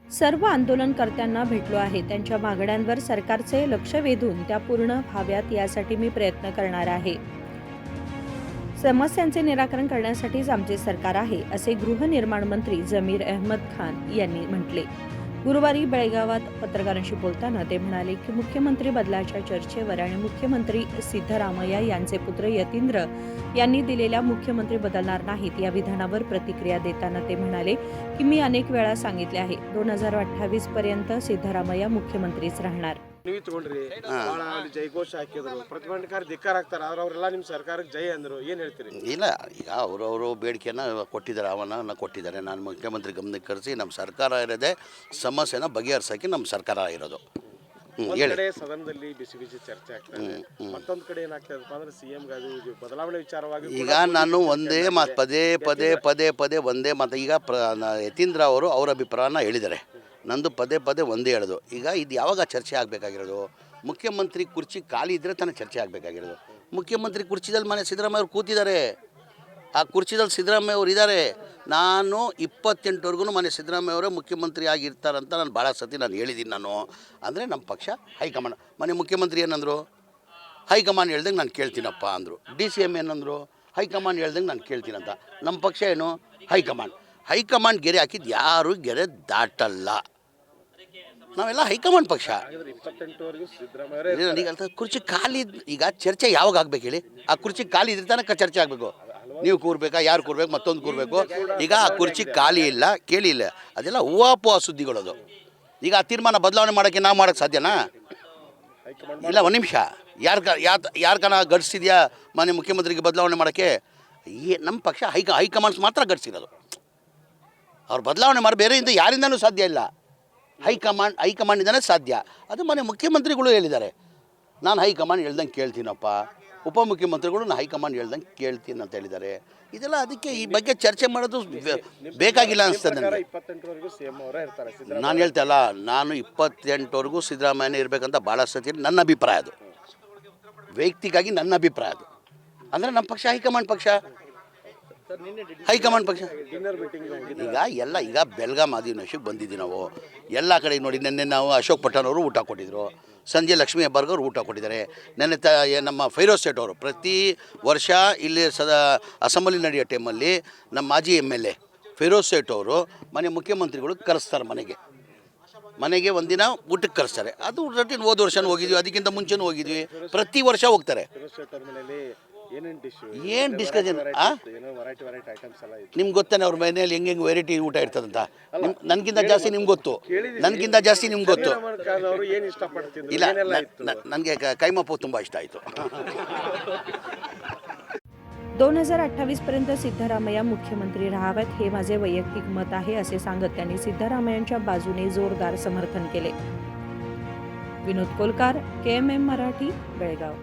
सर्व आंदोलनकर्त्यांना भेटलो आहे. त्यांच्या मागण्यांवर सरकारचे लक्ष वेधून त्या पूर्ण व्हाव्यात यासाठी मी प्रयत्न करणार आहे. समस्यांचे निराकरण करण्यासाठीच आमचे सरकार आहे, असे गृहनिर्माण मंत्री जमीर अहमद खान यांनी म्हटले. गुरुवारी बेळगावात पत्रकारांशी बोलताना ते म्हणाले की मुख्यमंत्री बदलाच्या चर्चेवर आणि मुख्यमंत्री सिद्धरामय्या यांचे पुत्र यतींद्र यांनी दिलेल्या मुख्यमंत्री बदलणार नाहीत या विधानावर प्रतिक्रिया देताना ते म्हणाले की मी अनेक वेळा सांगितले आहे 2028 पर्यंत सिद्धरामय्या मुख्यमंत्रीच राहणार. ನೀವು ತಗೊಂಡ್ರಿ ಭಾಳ ಅಲ್ಲಿ ಜೈಘೋಷ ಹಾಕಿದ್ರು ಪ್ರತಿಭಟನಾಕಾರಿ ಧಿಕ್ಕಾರ ಹಾಕ್ತಾರೆ ಆದ್ರೆ ಅವರೆಲ್ಲ ನಿಮ್ಮ ಸರ್ಕಾರಕ್ಕೆ ಜೈ ಅಂದರು ಏನು ಹೇಳ್ತೀರಿ? ಇಲ್ಲ, ಈಗ ಅವರು ಬೇಡಿಕೆಯನ್ನು ಕೊಟ್ಟಿದ್ದಾರೆ, ಅವನ್ನ ಕೊಟ್ಟಿದ್ದಾರೆ. ನಾನು ಮುಖ್ಯಮಂತ್ರಿ ಗಮನಕ್ಕೆ ಕರೆಸಿ ನಮ್ಮ ಸರ್ಕಾರ ಇರೋದೇ ಸಮಸ್ಯೆನ ಬಗೆಹರಿಸೋಕ್ಕೆ ನಮ್ಮ ಸರ್ಕಾರ ಇರೋದು. ಒಂದ್ ಕಡೆ ಸದನದಲ್ಲಿ ಬಿಸಿ ಬಿಸಿ ಚರ್ಚೆ ಆಗ್ತದೆ, ಮತ್ತೊಂದು ಕಡೆ ಏನಾಗ್ತದೆ ಅಂದ್ರೆ ಸಿಎಂ ಗಾದಿ ಬದಲಾವಣೆ ವಿಚಾರವಾಗಿ ಈಗ ನಾನು ಒಂದೇ ಮಾತು ಪದೇ ಒಂದೇ ಮಾತು. ಈಗ ಯತೀಂದ್ರ ಅವರು ಅವರ ಅಭಿಪ್ರಾಯನ ಹೇಳಿದ್ದಾರೆ, ನಂದು ಪದೇ ಒಂದೇ ಹೇಳೋದು. ಈಗ ಇದು ಯಾವಾಗ ಚರ್ಚೆ ಆಗಬೇಕಾಗಿರೋದು? ಮುಖ್ಯಮಂತ್ರಿ ಕುರ್ಚಿ ಖಾಲಿ ಇದ್ದರೆ ತಾನೇ ಚರ್ಚೆ ಆಗಬೇಕಾಗಿರೋದು. ಮುಖ್ಯಮಂತ್ರಿ ಕುರ್ಚಿದಲ್ಲಿ ಮನೆ ಸಿದ್ದರಾಮಯ್ಯ ಅವರು ಕೂತಿದ್ದಾರೆ, ಆ ಕುರ್ಚಿದಲ್ಲಿ ಸಿದ್ದರಾಮಯ್ಯ ಅವರು ಇದ್ದಾರೆ. ನಾನು 28ವರೆಗೂ ಮನೆ ಸಿದ್ದರಾಮಯ್ಯ ಅವರೇ ಮುಖ್ಯಮಂತ್ರಿ ಆಗಿರ್ತಾರಂತ ನಾನು ಭಾಳ ಸತಿ ಹೇಳಿದ್ದೀನಿ. ನಾನು ಅಂದರೆ ನಮ್ಮ ಪಕ್ಷ ಹೈಕಮಾಂಡ್, ಮನೆ ಮುಖ್ಯಮಂತ್ರಿ ಏನಂದರು, ಹೈಕಮಾಂಡ್ ಹೇಳ್ದಂಗೆ ನಾನು ಕೇಳ್ತೀನಪ್ಪ ಅಂದರು. DCM ಏನಂದರು, ಹೈಕಮಾಂಡ್ ಹೇಳ್ದಂಗೆ ನಾನು ಕೇಳ್ತೀನಂತ. ನಮ್ಮ ಪಕ್ಷ ಏನು, ಹೈಕಮಾಂಡ್ ಗೆರೆ ಹಾಕಿದ್ದು ಯಾರು ಗೆರೆ ದಾಟಲ್ಲ. ನಾವೆಲ್ಲ ಹೈಕಮಾಂಡ್ ಪಕ್ಷ. 28ವರೆಗೂ ಸಿದ್ದರಾಮಯ್ಯ ಈಗ ಕುರ್ಚಿ ಖಾಲಿ, ಈಗ ಚರ್ಚೆ ಯಾವಾಗ ಆಗ್ಬೇಕು ಹೇಳಿ? ಆ ಕುರ್ಚಿ ಖಾಲಿ ಇದ್ರೆ ತನಕ ಚರ್ಚೆ ಆಗಬೇಕು. ನೀವು ಕೂರ್ಬೇಕಾ, ಯಾರು ಕೂರ್ಬೇಕು, ಮತ್ತೊಂದು ಕೂರಬೇಕು. ಈಗ ಆ ಕುರ್ಚಿ ಖಾಲಿ ಇಲ್ಲ, ಕೇಳಿಲ್ಲ, ಅದೆಲ್ಲ ಹೂವಾಪುವ ಸುದ್ದಿಗಳದು. ಈಗ ಆ ತೀರ್ಮಾನ ಬದಲಾವಣೆ ಮಾಡೋಕ್ಕೆ ನಾವು ಮಾಡೋಕ್ಕೆ ಸಾಧ್ಯನಾ? ಇಲ್ಲ, ಒಂದು ನಿಮಿಷ. ಯಾರ್ಕನ ಗಡ್ಸಿದ್ಯಾ ಮನೆ ಮುಖ್ಯಮಂತ್ರಿಗೆ ಬದಲಾವಣೆ ಮಾಡೋಕ್ಕೆ? ನಮ್ಮ ಪಕ್ಷ ಹೈಕಮಾಂಡ್ಸ್ ಮಾತ್ರ ಗಡ್ಸಿರೋದು. ಅವ್ರು ಬದಲಾವಣೆ ಮಾಡಿ ಬೇರೆಯಿಂದ ಯಾರಿಂದನೂ ಸಾಧ್ಯ ಇಲ್ಲ. ಹೈಕಮಾಂಡಿಂದನೇ ಸಾಧ್ಯ. ಅದು ಮನೆ ಮುಖ್ಯಮಂತ್ರಿಗಳು ಹೇಳಿದ್ದಾರೆ, ನಾನು ಹೈಕಮಾಂಡ್ ಹೇಳ್ದಂಗೆ ಕೇಳ್ತೀನಪ್ಪ. ಉಪಮುಖ್ಯಮಂತ್ರಿಗಳು ನಾನು ಹೈಕಮಾಂಡ್ ಹೇಳ್ದಂಗೆ ಕೇಳ್ತೀನಿ ಅಂತ ಹೇಳಿದ್ದಾರೆ. ಇದೆಲ್ಲ ಅದಕ್ಕೆ ಈ ಬಗ್ಗೆ ಚರ್ಚೆ ಮಾಡೋದು ಬೇಕಾಗಿಲ್ಲ ಅನಿಸ್ತದೆ ನನಗೆ. 28ವರೆಗೂ ಸಿಎಂ ಅವರೇ ಇರ್ತಾರೆ. ನಾನು ಹೇಳ್ತಲ್ಲ, ನಾನು 28ವರೆಗೂ ಸಿದ್ದರಾಮಯ್ಯನೇ ಇರಬೇಕಂತ ಭಾಳ ಸತಿ ನನ್ನ ಅಭಿಪ್ರಾಯ. ಅದು ವೈಯಕ್ತಿಕವಾಗಿ ನನ್ನ ಅಭಿಪ್ರಾಯ. ಅದು ಅಂದರೆ ನಮ್ಮ ಪಕ್ಷ ಹೈಕಮಾಂಡ್ ಪಕ್ಷ. ಈಗ ಬೆಳಗಾಂ ಅಧಿವೇಶನಕ್ಕೆ ಬಂದಿದ್ದೀವಿ ನಾವು. ಎಲ್ಲ ಕಡೆ ನೋಡಿ, ನಿನ್ನೆ ನಾವು ಅಶೋಕ್ ಪಠಾಣ್ ಅವರು ಊಟ ಕೊಟ್ಟಿದ್ದರು, ಸಂಜೆ ಲಕ್ಷ್ಮೀ ಹೆಬ್ಬಾಳ್ಕರ್ ಅವರು ಊಟ ಕೊಟ್ಟಿದ್ದಾರೆ. ನೆನ್ನೆ ನಮ್ಮ ಫೈರೋಜ್ ಸೇಠ್ ಅವರು ಪ್ರತಿ ವರ್ಷ ಇಲ್ಲಿ ಅಸೆಂಬ್ಲಿ ನಡೆಯೋ ಟೈಮಲ್ಲಿ ನಮ್ಮ ಮಾಜಿ MLA ಫೈರೋಜ್ ಸೇಠ್ ಅವರು ಮನೆ ಮುಖ್ಯಮಂತ್ರಿಗಳು ಕರೆಸ್ತಾರೆ, ಮನೆಗೆ ಒಂದಿನ ಊಟಕ್ಕೆ ಕರೆಸ್ತಾರೆ. ಅದು ರೊಟೀನ್. ಹೋದ ವರ್ಷನೂ ಹೋಗಿದ್ವಿ, ಅದಕ್ಕಿಂತ ಮುಂಚೆನೂ ಹೋಗಿದ್ವಿ, ಪ್ರತಿ ವರ್ಷ ಹೋಗ್ತಾರೆ. ಏನು ಡಿಸ್ಕಷನ್? ನಿಮ್ಗೆ ಗೊತ್ತಾನೆ ಅವ್ರ ಮನೆಯಲ್ಲಿ ಹೆಂಗೆ ವೆರೈಟಿ ಊಟ ಇರ್ತದಂತ? ನನಗಿಂತ ಜಾಸ್ತಿ ನಿಮ್ಗೆ ಗೊತ್ತು, ಇಲ್ಲ, ನನಗೆ ಕೈಮಪ್ಪು ತುಂಬ ಇಷ್ಟ ಆಯಿತು. 2028 पर्यंत सिद्धरामय्या मुख्यमंत्री राहावेत हे माझे वैयक्तिक मत आहे, असे सांगत त्यांनी सिद्धरामय्यांच्या बाजूने जोरदार समर्थन केले. विनोद कोलकार, KMM मराठी, बेळगाव.